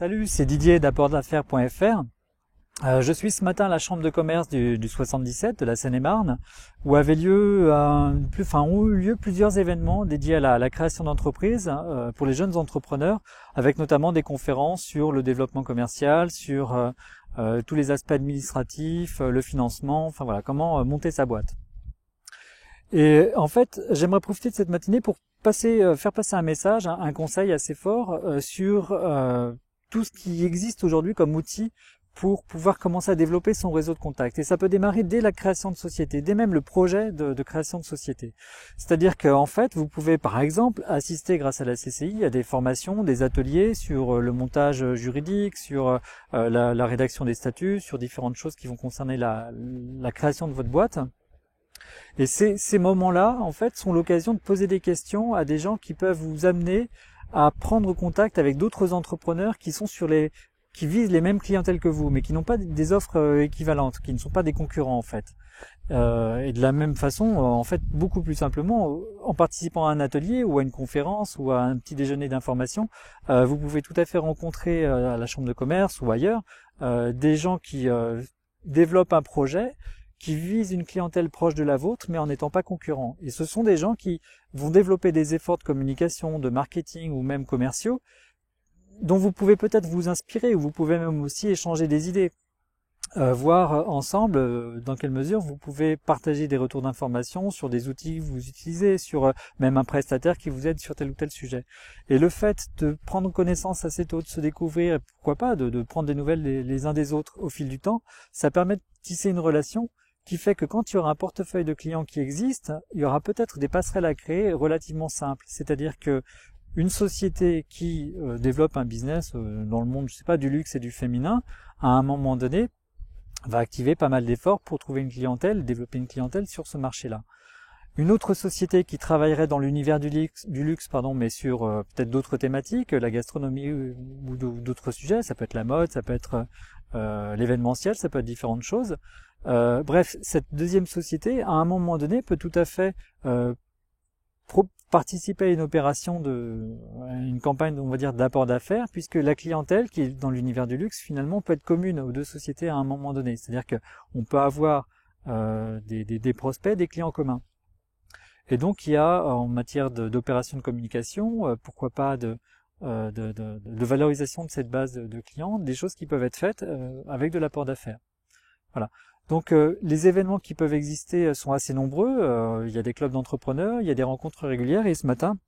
Salut, c'est Didier d'apportdaffaires.fr. Je suis ce matin à la chambre de commerce du 77 de la Seine-et-Marne où ont eu lieu plusieurs événements dédiés à la création d'entreprises pour les jeunes entrepreneurs, avec notamment des conférences sur le développement commercial, sur tous les aspects administratifs, le financement, enfin voilà, comment monter sa boîte. Et en fait, j'aimerais profiter de cette matinée pour faire passer un message, un conseil assez fort sur tout ce qui existe aujourd'hui comme outil pour pouvoir commencer à développer son réseau de contacts. Et ça peut démarrer dès la création de société, dès même le projet de création de société. C'est-à-dire qu'en fait, vous pouvez par exemple assister grâce à la CCI à des formations, des ateliers sur le montage juridique, sur la rédaction des statuts, sur différentes choses qui vont concerner la création de votre boîte. Et ces moments-là, en fait, sont l'occasion de poser des questions à des gens qui peuvent vous amener à prendre contact avec d'autres entrepreneurs qui visent les mêmes clientèles que vous, mais qui n'ont pas des offres équivalentes, qui ne sont pas des concurrents en fait. Et de la même façon, en fait, beaucoup plus simplement, en participant à un atelier ou à une conférence ou à un petit déjeuner d'information, vous pouvez tout à fait rencontrer à la chambre de commerce ou ailleurs des gens qui développent un projet qui visent une clientèle proche de la vôtre, mais en n'étant pas concurrents. Et ce sont des gens qui vont développer des efforts de communication, de marketing ou même commerciaux, dont vous pouvez peut-être vous inspirer, ou vous pouvez même aussi échanger des idées, voir ensemble dans quelle mesure vous pouvez partager des retours d'informations sur des outils que vous utilisez, sur même un prestataire qui vous aide sur tel ou tel sujet. Et le fait de prendre connaissance assez tôt, de se découvrir, et pourquoi pas de prendre des nouvelles les uns des autres au fil du temps, ça permet de tisser une relation qui fait que quand il y aura un portefeuille de clients qui existe, il y aura peut-être des passerelles à créer relativement simples. C'est-à-dire que une société qui développe un business dans le monde, je sais pas, du luxe et du féminin, à un moment donné, va activer pas mal d'efforts pour trouver une clientèle, développer une clientèle sur ce marché-là. Une autre société qui travaillerait dans l'univers du luxe, mais sur peut-être d'autres thématiques, la gastronomie ou d'autres sujets, ça peut être la mode, ça peut être l'événementiel, ça peut être différentes choses. Bref, cette deuxième société, à un moment donné, peut tout à fait participer à une opération une campagne, on va dire, d'apport d'affaires, puisque la clientèle qui est dans l'univers du luxe, finalement, peut être commune aux deux sociétés à un moment donné. C'est-à-dire qu'on peut avoir des prospects, des clients communs. Et donc, il y a, en matière d'opération de communication, pourquoi pas de valorisation de cette base de clients, des choses qui peuvent être faites avec de l'apport d'affaires. Voilà. Donc les événements qui peuvent exister sont assez nombreux. Il y a des clubs d'entrepreneurs, il y a des rencontres régulières. Et ce matin,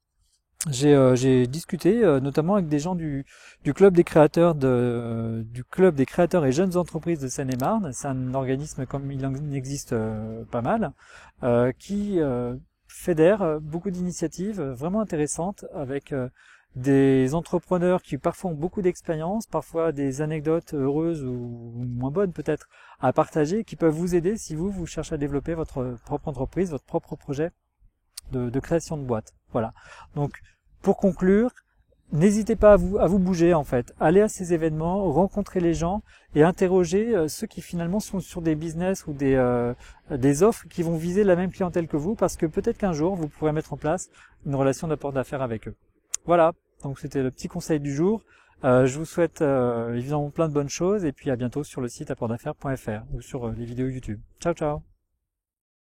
j'ai discuté notamment avec des gens du club des créateurs et jeunes entreprises de Seine-et-Marne. C'est un organisme comme il en existe pas mal, qui fédère beaucoup d'initiatives vraiment intéressantes avec des entrepreneurs qui parfois ont beaucoup d'expérience, parfois des anecdotes heureuses ou moins bonnes peut-être à partager, qui peuvent vous aider si vous cherchez à développer votre propre entreprise, votre propre projet de création de boîte. Voilà. Donc, pour conclure, n'hésitez pas à vous bouger en fait. Allez à ces événements, rencontrez les gens et interrogez ceux qui finalement sont sur des business ou des offres qui vont viser la même clientèle que vous, parce que peut-être qu'un jour vous pourrez mettre en place une relation d'apport d'affaires avec eux. Voilà, donc c'était le petit conseil du jour. Je vous souhaite évidemment plein de bonnes choses et puis à bientôt sur le site apportdaffaires.fr ou sur les vidéos YouTube. Ciao ciao.